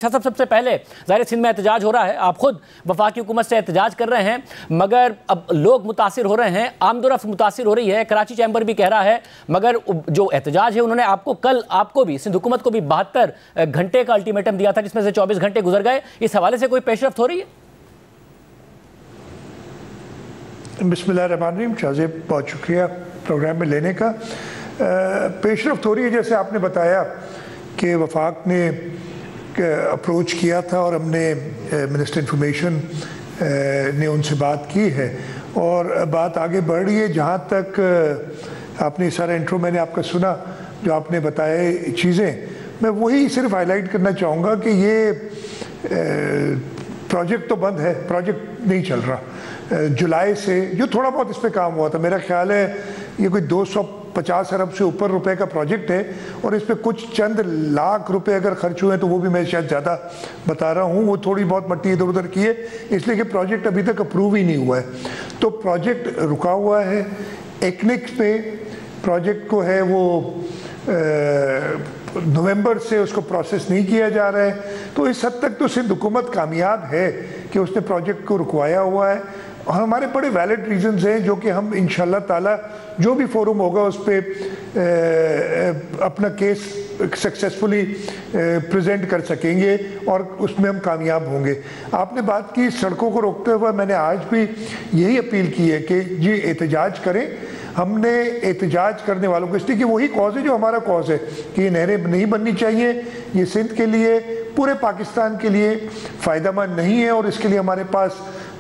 سب سے پہلے ظاہر سندھ میں احتجاج ہو رہا ہے، آپ خود وفاقی حکومت سے احتجاج کر رہے ہیں، مگر اب لوگ متاثر ہو رہے ہیں، آمد و رفت متاثر ہو رہی ہے، کراچی چیمبر بھی کہہ رہا ہے، مگر جو احتجاج ہے انہوں نے آپ کو بھی سندھ حکومت کو بھی 72 گھنٹے کا الٹیمیٹم دیا تھا، جس میں سے 24 گھنٹے گزر گئے. اس حوالے سے کوئی پیش رفت ہو رہی ہے؟ بسم اللہ الرحمن الرحیم. شاہزیب بہت شکریہ پروگرام میں لینے کا. پیش رفت ہو رہی ہے، جیسے آپ نے بتایا کہ وفاق نے اپروچ کیا تھا اور ہم نے منسٹر انفارمیشن نے ان سے بات کی ہے اور بات آگے بڑھ رہی ہے. جہاں تک آپ نے سارا انٹرو میں نے آپ کا سنا جو آپ نے بتائے چیزیں، میں وہی صرف ہائی لائٹ کرنا چاہوں گا کہ یہ پروجیکٹ تو بند ہے، پروجیکٹ نہیں چل رہا. جولائی سے جو تھوڑا بہت اس پہ کام ہوا تھا، میرا خیال ہے یہ کوئی 250 ارب سے اوپر روپے کا پروجیکٹ ہے اور اس پہ کچھ چند لاکھ روپے اگر خرچ ہوئے تو وہ بھی میں شاید زیادہ بتا رہا ہوں، وہ تھوڑی بہت مٹی ادھر ادھر کی ہے، اس لیے کہ پروجیکٹ ابھی تک اپروو ہی نہیں ہوا ہے. تو پروجیکٹ رکا ہوا ہے. ایکنکس پہ پروجیکٹ کو ہے وہ نومبر سے اس کو پروسیس نہیں کیا جا رہا ہے. تو اس حد تک تو سندھ حکومت کامیاب ہے کہ اس نے پروجیکٹ کو رکوایا ہوا ہے اور ہمارے بڑے ویلڈ ریزنز ہیں جو کہ ہم انشاءاللہ تعالی جو بھی فورم ہوگا اس پہ اپنا کیس سکسیسفلی پریزنٹ کر سکیں گے اور اس میں ہم کامیاب ہوں گے. آپ نے بات کی سڑکوں کو روکتے ہوئے، میں نے آج بھی یہی اپیل کی ہے کہ جی احتجاج کریں. ہم نے احتجاج کرنے والوں کو اس لیے کہ وہی کاز ہے جو ہمارا کاز ہے کہ یہ نہریں نہیں بننی چاہیے، یہ سندھ کے لیے پورے پاکستان کے لیے فائدہ مند نہیں ہے اور اس کے لیے ہمارے پاس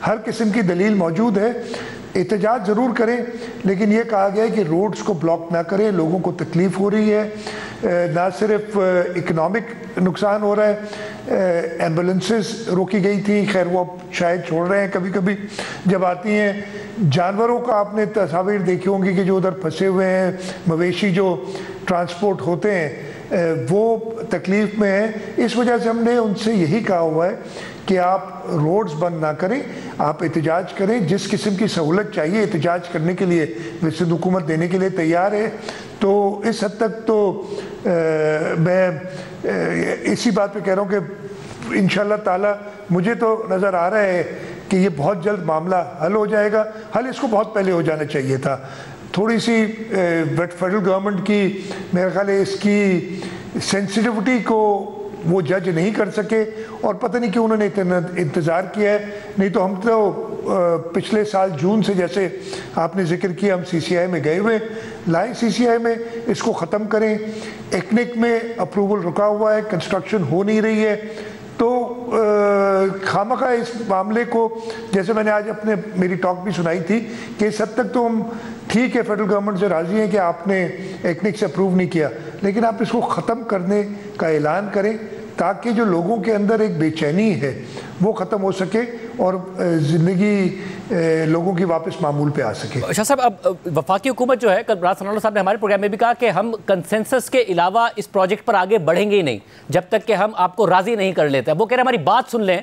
ہر قسم کی دلیل موجود ہے. احتجاج ضرور کریں لیکن یہ کہا گیا ہے کہ روڈز کو بلاک نہ کریں، لوگوں کو تکلیف ہو رہی ہے، نہ صرف اکنامک نقصان ہو رہا ہے. ایمبولنسز روکی گئی تھیں، خیر وہ شاید چھوڑ رہے ہیں کبھی کبھی جب آتی ہیں. جانوروں کا آپ نے تصاویر دیکھی ہوں گی کہ جو ادھر پھنسے ہوئے ہیں، مویشی جو ٹرانسپورٹ ہوتے ہیں وہ تکلیف میں ہیں. اس وجہ سے ہم نے ان سے یہی کہا ہوا ہے کہ آپ روڈز بند نہ کریں، آپ احتجاج کریں. جس قسم کی سہولت چاہیے احتجاج کرنے کے لیے سندھ حکومت دینے کے لیے تیار ہے. تو اس حد تک تو میں اسی بات پہ کہہ رہا ہوں کہ انشاءاللہ تعالی مجھے تو نظر آ رہا ہے کہ یہ بہت جلد معاملہ حل ہو جائے گا. حل اس کو بہت پہلے ہو جانا چاہیے تھا. تھوڑی سی فیڈرل گورنمنٹ کی میرے خیال ہے اس کی سینسٹیوٹی کو وہ جج نہیں کر سکے اور پتہ نہیں کہ انہوں نے اتنا انتظار کیا ہے. نہیں تو ہم تو پچھلے سال جون سے جیسے آپ نے ذکر کیا ہم سی سی آئی میں گئے ہوئے، لائیں سی سی آئی میں اس کو ختم کریں. ایکنک میں اپروول رکا ہوا ہے، کنسٹرکشن ہو نہیں رہی ہے. تو خامخواہ اس معاملے کو، جیسے میں نے آج میری ٹاک بھی سنائی تھی کہ اس حد تک تو ہم ٹھیک ہے فیڈرل گورنمنٹ سے راضی ہیں کہ آپ نے ایکنک سے اپروو نہیں کیا، لیکن آپ اس کو ختم کرنے کا اعلان کریں تاکہ جو لوگوں کے اندر ایک بے چینی ہے وہ ختم ہو سکے اور زندگی لوگوں کی واپس معمول پہ آ سکے. شاہ صاحب، اب وفاقی حکومت جو ہے، کل راز ثناء اللہ صاحب نے ہمارے پروگرام میں بھی کہا کہ ہم کنسنسس کے علاوہ اس پروجیکٹ پر آگے بڑھیں گے ہی نہیں جب تک کہ ہم آپ کو راضی نہیں کر لیتے. وہ کہہ رہے ہیں ہماری بات سن لیں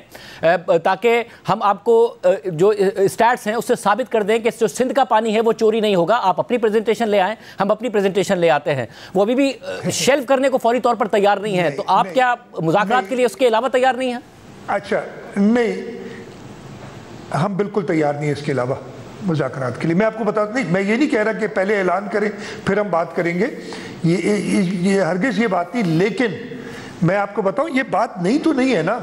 تاکہ ہم آپ کو جو اسٹیٹس ہیں اس سے ثابت کر دیں کہ جو سندھ کا پانی ہے وہ چوری نہیں ہوگا. آپ اپنی پریزنٹیشن لے آئیں، ہم اپنی پریزنٹیشن لے آتے ہیں. وہ ابھی بھی شیلف کرنے کو فوری طور پر تیار نہیں ہے. تو آپ کیا مذاکرات کے لیے اس کے علاوہ تیار نہیں ہیں؟ اچھا، نہیں، ہم بالکل تیار نہیں ہیں اس کے علاوہ مذاکرات کے لیے. میں آپ کو بتا دوں، نہیں، میں یہ نہیں کہہ رہا کہ پہلے اعلان کریں پھر ہم بات کریں گے، یہ ہرگز یہ بات نہیں. لیکن میں آپ کو بتاؤں یہ بات نہیں تو نہیں ہے نا.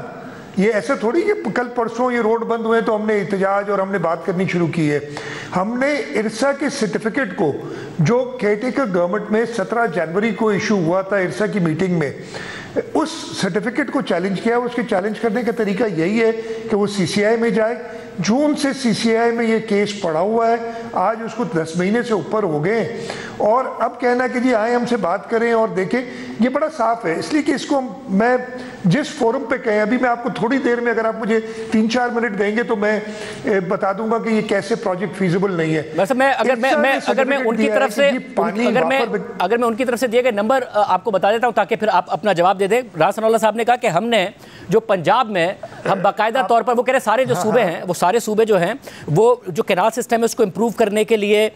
یہ ایسا تھوڑی کہ کل پرسوں یہ روڈ بند ہوئے تو ہم نے احتجاج اور ہم نے بات کرنی شروع کی ہے. ہم نے ارسا کے سرٹیفکیٹ کو جو کیئرٹیکر گورنمنٹ میں 17 جنوری کو ایشو ہوا تھا ارسا کی میٹنگ میں، اس سرٹیفکیٹ کو چیلنج کیا. اس کے چیلنج کرنے کا طریقہ یہی ہے کہ وہ سی سی آئی میں جائے. جون سے سی سی آئی میں یہ کیس پڑا ہوا ہے، آج اس کو 10 مہینے سے اوپر ہو گئے اور اب کہنا کہ جی آئیں ہم سے بات کریں اور دیکھیں، یہ بڑا صاف ہے. اس لیے کہ اس کو میں جس فورم پہ کہیں، ابھی میں آپ کو تھوڑی دیر میں اگر آپ مجھے 3-4 منٹ دیں گے تو میں بتا دوں گا کہ یہ کیسے پروجیکٹ فیزیبل نہیں ہے. ویسے اگر میں ان کی طرف سے دیے گئے نمبر آپ کو بتا دیتا ہوں تاکہ پھر آپ اپنا جواب دے دیں. راز ثناء اللہ صاحب نے کہا کہ ہم نے جو پنجاب میں ہم باقاعدہ طور پر وہ کہہ رہے سارے جو صوبے ہیں وہ سارے صوبے جو ہیں وہ جو کینال سسٹم ہے اس کو امپروو کرنے کے لیے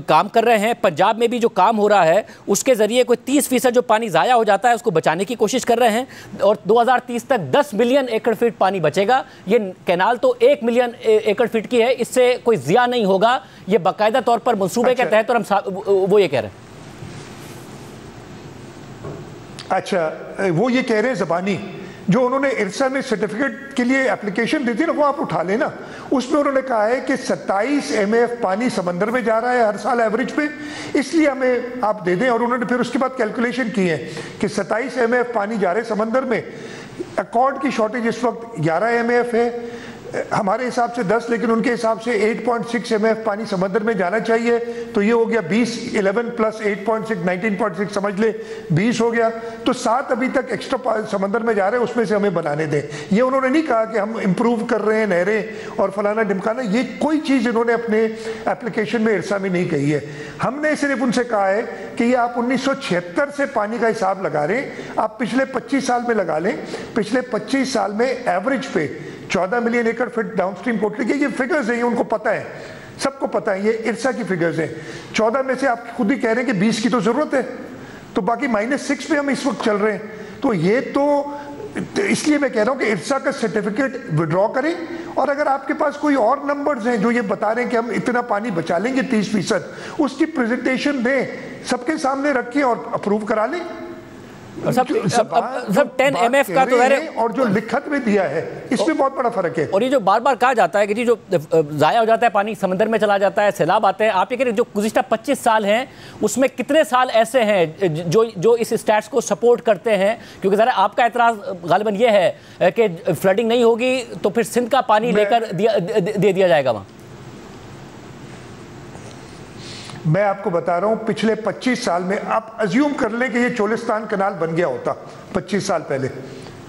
کام کر رہے ہیں. پنجاب میں بھی جو کام ہو رہا ہے اس کے ذریعے کوئی 30% جو پانی ضائع ہو جاتا ہے اس کو بچانے کی کوشش کر رہے ہیں اور 2030 تک 10 ملین ایکڑ فٹ پانی بچے گا. یہ کینال تو 1 ملین ایکڑ فٹ کی ہے, اس سے کوئی ضیاع نہیں ہوگا, یہ باقاعدہ طور پر منصوبے کے تحت, اور ہم وہ یہ کہہ رہے ہیں. اچھا وہ یہ کہہ رہے ہیں زبانی جو انہوں نے ارسا میں سرٹیفکیٹ کے لیے اپلیکیشن دی تھی نا, وہ آپ اٹھا لینا. اس میں انہوں نے کہا ہے کہ 27 MF پانی سمندر میں جا رہا ہے ہر سال ایوریج پہ, اس لیے ہمیں آپ دے دیں. اور انہوں نے پھر اس کے بعد کیلکولیشن کی ہے کہ 27 MF پانی جا رہے سمندر میں, اکارڈ کی شارٹیج اس وقت 11 MF ہے, ہمارے حساب سے 10, لیکن ان کے حساب سے 8.6 MF پانی سمندر میں جانا چاہیے, تو یہ ہو گیا 20, 11 پلس 8.6 19.6 سمجھ لے 20 ہو گیا. تو 7 ابھی تک ایکسٹرا سمندر میں جا رہے ہیں, اس میں سے ہمیں بنانے دیں. یہ انہوں نے نہیں کہا کہ ہم امپروو کر رہے ہیں نہریں اور فلانا ڈمکانا, یہ کوئی چیز انہوں نے اپنے اپلیکیشن میں ارسا میں نہیں کہی ہے. ہم نے صرف ان سے کہا ہے کہ یہ آپ 1976 سے پانی کا حساب لگا رہے ہیں, آپ پچھلے 25 سال میں لگا لیں. پچھلے 25 سال میں ایوریج پہ 14 ملین ایکڑ فٹ ڈاؤن اسٹریم کوٹری کے, یہ فگرز ہیں, یہ ان کو پتہ ہے, سب کو پتہ ہے, یہ ارسا کی فگرز ہیں. 14 میں سے آپ خود ہی کہہ رہے ہیں کہ 20 کی تو ضرورت ہے, تو باقی -6 پہ ہم اس وقت چل رہے ہیں. تو یہ تو اس لیے میں کہہ رہا ہوں کہ ارسا کا سرٹیفکیٹ وڈرا کریں, اور اگر آپ کے پاس کوئی اور نمبرز ہیں جو یہ بتا رہے ہیں کہ ہم اتنا پانی بچا لیں گے 30%, اس کی پریزنٹیشن دیں, سب کے سامنے رکھیں اور اپروو کرا لیں. سب 10 MF کا تو اور جو لکھت میں دیا ہے اس میں بہت بڑا فرق ہے. اور یہ جو بار بار کہا جاتا ہے کہ جی جو ضائع ہو جاتا ہے پانی, سمندر میں چلا جاتا ہے, سیلاب آتے ہیں, آپ یہ کہہ رہے ہیں جو گزشتہ 25 سال ہیں اس میں کتنے سال ایسے ہیں جو اس اسٹیٹس کو سپورٹ کرتے ہیں؟ کیونکہ ذرا آپ کا اعتراض غالباً یہ ہے کہ فلڈنگ نہیں ہوگی تو پھر سندھ کا پانی لے کر دے دیا جائے گا وہاں. میں آپ کو بتا رہا ہوں پچھلے 25 سال میں آپ ازیوم کر لیں کہ یہ چولستان کنال بن گیا ہوتا 25 سال پہلے,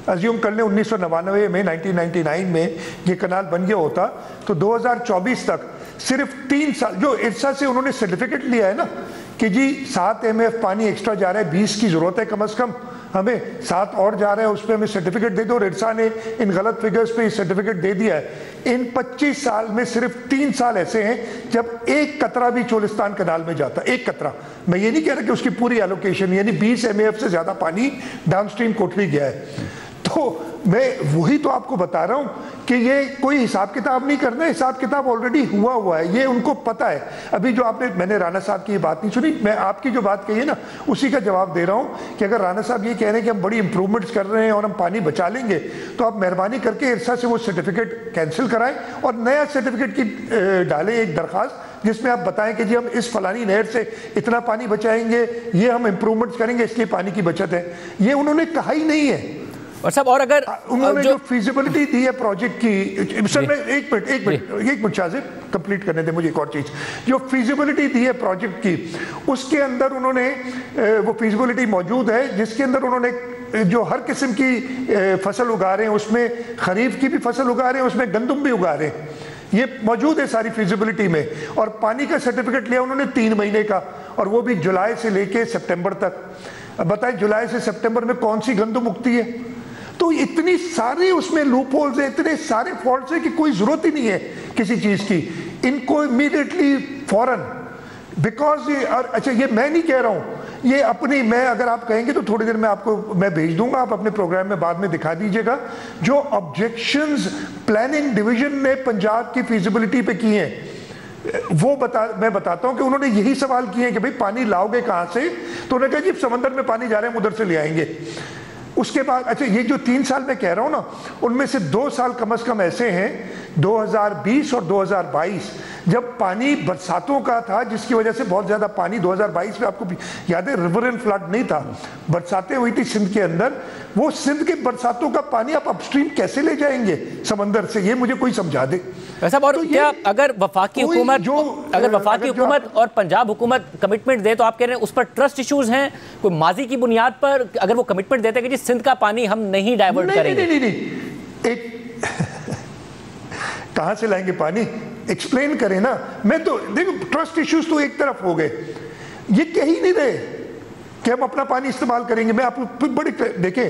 ازیوم کر لیں 1999 میں 1999 میں یہ کنال بن گیا ہوتا, تو 2024 تک صرف 3 سال جو ارسا سے انہوں نے سرٹیفکیٹ لیا ہے نا کہ جی 7 MF پانی ایکسٹرا جا رہا ہے, 20 کی ضرورت ہے کم از کم, ہمیں 7 اور جا رہا ہے, اس پہ ہمیں سرٹیفکیٹ دے دو, اور ارسا نے ان غلط فگرز پہ یہ سرٹیفکیٹ دے دیا ہے. ان 25 سال میں صرف 3 سال ایسے ہیں جب ایک قطرہ بھی چولستان کنال میں جاتا, ایک قطرہ. میں یہ نہیں کہہ رہا کہ اس کی پوری ایلوکیشن, یعنی 20 MF سے زیادہ پانی ڈاؤن اسٹریم کوٹری گیا ہے. تو میں وہی تو آپ کو بتا رہا ہوں کہ یہ کوئی حساب کتاب نہیں کرنا, حساب کتاب آلریڈی ہوا ہے, یہ ان کو پتہ ہے. ابھی جو میں نے رانا صاحب کی یہ بات نہیں سنی, میں آپ کی جو بات کہی ہے نا اسی کا جواب دے رہا ہوں کہ اگر رانا صاحب یہ کہہ رہے ہیں کہ ہم بڑی امپرومنٹس کر رہے ہیں اور ہم پانی بچا لیں گے, تو آپ مہربانی کر کے ارسا سے وہ سرٹیفکیٹ کینسل کرائیں اور نیا سرٹیفکیٹ کی ڈالیں ایک درخواست, جس میں آپ بتائیں کہ جی ہم اس فلانی نہر سے اتنا پانی بچائیں گے, یہ ہم امپرومنٹس کریں گے, اس لیے پانی کی بچت ہے. یہ انہوں نے کہا ہی نہیں ہے. اور صاحب اور اگر انہوں نے جو فیزیبلٹی دی ہے پروجیکٹ کی, سر میں ایک منٹ شاہ صاحب کمپلیٹ کرنے دیں مجھے ایک اور چیز, جو فیزیبلٹی دی ہے پروجیکٹ کی اس کے اندر انہوں نے وہ فیزیبلٹی موجود ہے جس کے اندر انہوں نے جو ہر قسم کی فصل اگا رہے ہیں, اس میں خریف کی بھی فصل اگا رہے ہیں, اس میں گندم بھی اگا رہے ہیں, یہ موجود ہے ساری فیزیبلٹی میں. اور پانی کا سرٹیفکیٹ لیا انہوں نے 3 مہینے کا, اور وہ بھی جولائی سے لے کے سپٹمبر تک. اب بتائیں جولائی سے سپٹمبر میں کون سی گندم اگتی ہے؟ تو اتنی ساری اس میں لوپ ہولز ہیں, اتنے سارے فالٹس ہیں کہ کوئی ضرورت ہی نہیں ہے کسی چیز کی. ان کو امیڈیٹلی فوراً بیکاز اچھا یہ میں نہیں کہہ رہا ہوں, یہ اپنی, میں اگر آپ کہیں گے تو تھوڑی دیر میں آپ کو میں بھیج دوں گا, آپ اپنے پروگرام میں بعد میں دکھا دیجئے گا, جو آبجیکشنز پلاننگ ڈویژن نے پنجاب کی فیزیبلٹی پہ کی ہیں. وہ میں بتاتا ہوں کہ انہوں نے یہی سوال کیے ہیں کہ بھئی پانی لاؤ گے کہاں سے, تو انہوں نے کہا جی سمندر میں پانی جا رہے ہیں ہم ادھر سے لے آئیں گے. اس کے بعد اچھا یہ جو 3 سال میں کہہ رہا ہوں نا, ان میں سے 2 سال کم از کم ایسے ہیں 2020 اور 2022 جب پانی برساتوں کا تھا, جس کی وجہ سے بہت زیادہ پانی 2022 میں آپ کو یاد ہے ریور اینڈ فلڈ نہیں تھا, برساتیں ہوئی تھی سندھ کے اندر. وہ سندھ کے برساتوں کا پانی آپ اپ اسٹریم کیسے لے جائیں گے سمندر سے, یہ مجھے کوئی سمجھا دے. صاحب اور کیا اگر وفاقی حکومت اور پنجاب حکومت کمٹمنٹ دے, تو آپ کہہ رہے ہیں اس پر ٹرسٹ ایشوز ہیں کوئی ماضی کی بنیاد پر, اگر وہ کمٹمنٹ دیتے کہ جی سندھ کا پانی ہم نہیں ڈائیورٹ کریں گے؟ نہیں کہاں سے لائیں گے پانی, ایکسپلین کریں نا. میں تو دیکھو ٹرسٹ ایشوز تو ایک طرف ہو گئے, یہ کہہ ہی نہیں رہے کہ ہم اپنا پانی استعمال کریں گے. میں آپ کو بڑی دیکھیں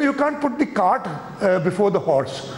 you can't put the cart before the horse।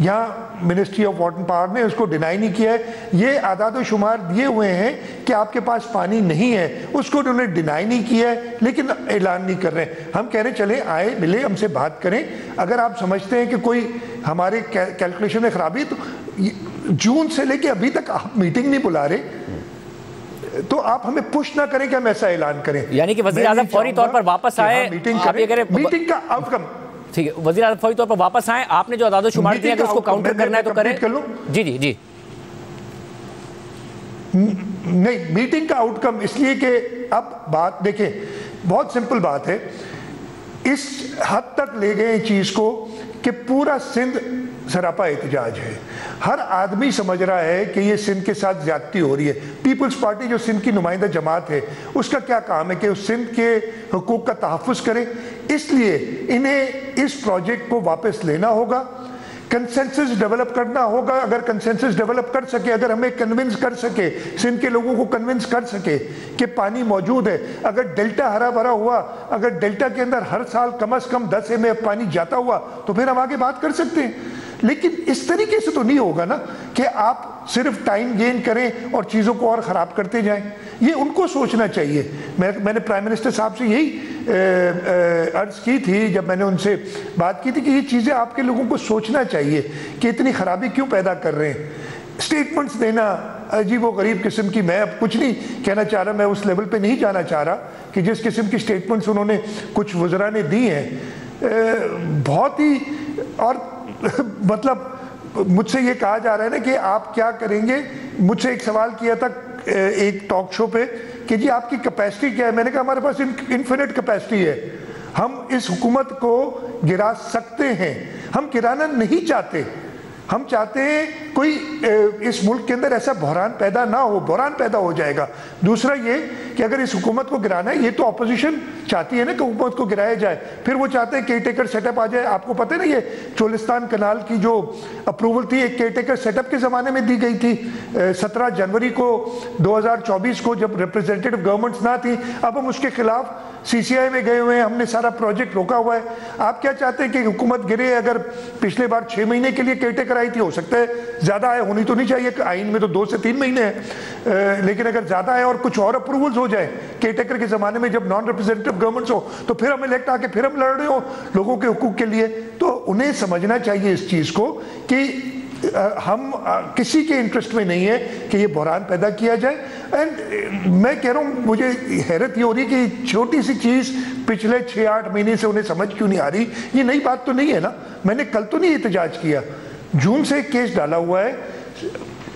یہاں منسٹری آف واٹر پاور نے اس کو ڈینائی نہیں کیا ہے. یہ اعداد و شمار دیے ہوئے ہیں کہ آپ کے پاس پانی نہیں ہے, اس کو انہوں نے ڈینائی نہیں کیا ہے, لیکن اعلان نہیں کر رہے. ہم کہہ رہے ہیں چلیں آئے ملے, ہم سے بات کریں. اگر آپ سمجھتے ہیں کہ کوئی ہمارے کیلکولیشن میں خرابی, تو جون سے لے کے ابھی تک آپ میٹنگ نہیں بلا رہے, تو آپ ہمیں پش نہ کریں کہ ہم ایسا اعلان کریں. یعنی کہ وزیر اعظم فوری طور پر واپس آئے, میٹنگ کا آؤٹ کم. ٹھیک ہے, وزیر اعظم فوری طور پر واپس آئیں. آپ نے جو اعداد و شمار دیا اگر اس کو کاؤنٹر کرنا ہے تو کریں. جی جی جی. نہیں, میٹنگ کا آؤٹ کم اس لیے کہ اب بات دیکھیں, بہت سمپل بات ہے. اس حد تک لے گئے چیز کو کہ پورا سندھ سراپا احتجاج ہے. ہر آدمی سمجھ رہا ہے کہ یہ سندھ کے ساتھ زیادتی ہو رہی ہے. پیپلز پارٹی جو سندھ کی نمائندہ جماعت ہے, اس کا کیا کام ہے کہ اس سندھ کے حقوق کا تحفظ کرے. اس لیے انہیں اس پروجیکٹ کو واپس لینا ہوگا, کنسنسس ڈیولپ کرنا ہوگا. اگر کنسنسس ڈیولپ کر سکے, اگر ہمیں کنونس کر سکے, سندھ کے لوگوں کو کنونس کر سکے کہ پانی موجود ہے, اگر ڈیلٹا ہرا بھرا ہوا, اگر ڈیلٹا کے اندر ہر سال کم از کم 10 MF پانی جاتا ہوا, تو پھر ہم آگے بات کر سکتے ہیں. لیکن اس طریقے سے تو نہیں ہوگا نا کہ آپ صرف ٹائم گین کریں اور چیزوں کو اور خراب کرتے جائیں. یہ ان کو سوچنا چاہیے. میں نے پرائم منسٹر صاحب سے یہی عرض کی تھی جب میں نے ان سے بات کی تھی کہ یہ چیزیں آپ کے لوگوں کو سوچنا چاہیے کہ اتنی خرابی کیوں پیدا کر رہے ہیں. اسٹیٹمنٹس دینا عجیب و غریب قسم کی, میں اب کچھ نہیں کہنا چاہ رہا, میں اس لیول پہ نہیں جانا چاہ رہا کہ جس قسم کی اسٹیٹمنٹس انہوں نے کچھ وزراء نے دی ہیں, بہت ہی. اور مطلب مجھ سے یہ کہا جا رہا ہے نا کہ آپ کیا کریں گے. مجھ سے ایک سوال کیا تھا ایک ٹاک شو پہ کہ جی آپ کی کیپیسٹی کیا ہے. میں نے کہا ہمارے پاس انفینٹ کیپیسٹی ہے, ہم اس حکومت کو گرا سکتے ہیں. ہم گرانا نہیں چاہتے, ہم چاہتے ہیں کوئی اس ملک کے اندر ایسا بحران پیدا نہ ہو. بحران پیدا ہو جائے گا. دوسرا یہ کہ اگر اس حکومت کو گرانا ہے, یہ تو اپوزیشن چاہتی ہے نا کہ حکومت کو گرایا جائے, پھر وہ چاہتے ہیں کیئر ٹیکر سیٹ اپ آ جائے. آپ کو پتہ ہے نا یہ چولستان کنال کی جو اپروول تھی ایک کیئر ٹیکر سیٹ اپ کے زمانے میں دی گئی تھی 17 جنوری کو 2024 کو, جب ریپرزینٹیو گورنمنٹس نہ تھی. اب ہم اس کے خلاف CCI میں گئے ہوئے ہیں, ہم نے سارا پروجیکٹ روکا ہوا ہے. آپ کیا چاہتے ہیں کہ حکومت گرے؟ اگر پچھلے بار 6 مہینے کے لیے کیئر ٹیکر آئی تھی, ہو سکتا ہے زیادہ آئے, ہونی تو نہیں چاہیے, آئین میں تو 2 سے 3 مہینے ہیں, لیکن اگر زیادہ آئے اور کچھ اور اپروولز ہو جائے کیئر ٹیکر کے زمانے میں جب نان ریپرزینٹیو گورنمنٹس ہو, تو پھر ہم الیکٹ آ کے پھر ہم لڑ رہے ہو لوگوں کے حقوق کے لیے. تو انہیں سمجھنا چاہیے اس چیز کو کہ ہم کسی کے انٹرسٹ میں نہیں ہے کہ یہ بحران پیدا کیا جائے. اینڈ میں کہہ رہا ہوں, مجھے حیرت یہ ہو رہی ہے کہ چھوٹی سی چیز پچھلے 6-8 مہینے سے انہیں سمجھ کیوں نہیں آ رہی. یہ نئی بات تو نہیں ہے نا, میں نے کل تو نہیں احتجاج کیا, جون سے ایک کیس ڈالا ہوا ہے.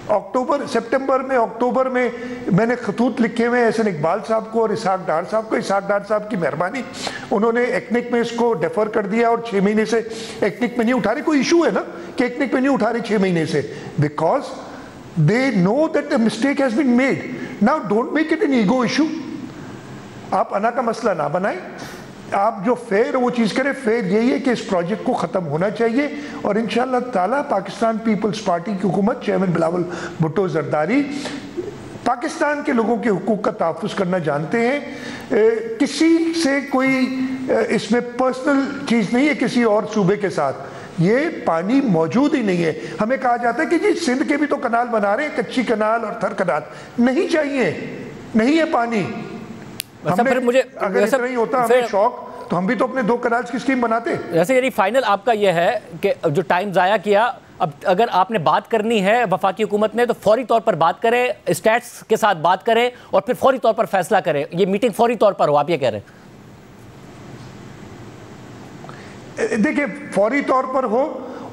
اکتوبر میں میں نے خطوط لکھے ہوئے احسن اقبال صاحب کو اور اسحاق ڈار صاحب کو. اسحاق ڈار صاحب کی مہربانی, انہوں نے ایکنک میں اس کو ڈیفر کر دیا اور 6 مہینے سے ایکنک میں نہیں اٹھا رہے. کوئی ایشو ہے نا کہ ایکنک میں نہیں اٹھا رہے 6 مہینے سے, because they know that a mistake has been made. Now don't make it an ego issue. آپ انا کا مسئلہ نہ بنائیں, آپ جو فیئر وہ چیز کریں. فیئر یہی ہے کہ اس پروجیکٹ کو ختم ہونا چاہیے, اور انشاءاللہ تعالیٰ پاکستان پیپلز پارٹی کی حکومت چیئرمین بلاول بھٹو زرداری پاکستان کے لوگوں کے حقوق کا تحفظ کرنا جانتے ہیں. کسی سے کوئی اس میں پرسنل چیز نہیں ہے کسی اور صوبے کے ساتھ. یہ پانی موجود ہی نہیں ہے. ہمیں کہا جاتا ہے کہ جی سندھ کے بھی تو کنال بنا رہے ہیں, کچی کنال اور تھر کنال. نہیں چاہیے, نہیں ہے پانی. مجھے اگر اتنا ہی ہوتا ہمیں شوق, تو ہم بھی تو اپنے 2 کنالز کی سکیم بناتے. جیسے یعنی فائنل آپ کا یہ ہے کہ جو ٹائم ضائع کیا, اب اگر آپ نے بات کرنی ہے وفاقی حکومت نے, تو فوری طور پر بات کریں, اسٹیٹس کے ساتھ بات کریں, اور پھر فوری طور پر فیصلہ کریں. یہ میٹنگ فوری طور پر ہو, آپ یہ کہہ رہے ہیں؟ دیکھیں, فوری طور پر ہو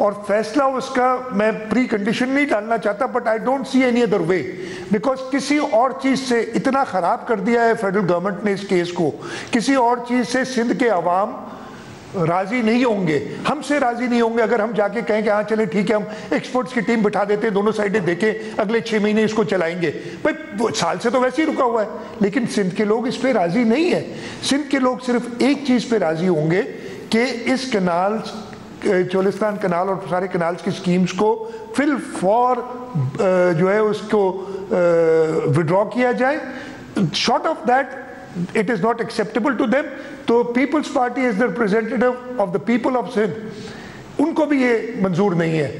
اور فیصلہ اس کا میں پری کنڈیشن نہیں ڈالنا چاہتا, but I don't see any other way, because کسی اور چیز سے اتنا خراب کر دیا ہے فیڈرل گورنمنٹ نے اس کیس کو. کسی اور چیز سے سندھ کے عوام راضی نہیں ہوں گے, ہم سے راضی نہیں ہوں گے اگر ہم جا کے کہیں کہ ہاں چلیں ٹھیک ہے, ہم ایکسپرٹس کی ٹیم بٹھا دیتے, دونوں سائڈیں دیکھیں, اگلے 6 مہینے اس کو چلائیں گے. بھائی سال سے تو ویسے ہی رکا ہوا ہے, لیکن سندھ کے لوگ اس پہ راضی نہیں ہیں. سندھ کے لوگ صرف ایک چیز پہ راضی ہوں گے کہ اس کنالز, چولستان کنال اور سارے کنالز کی سکیمز کو فل فور جو ہے اس کو وڈرا کیا جائے. Short of that it is not acceptable to them. تو Peoples Party is the representative of the people of Sindh, ان کو بھی یہ منظور نہیں ہے.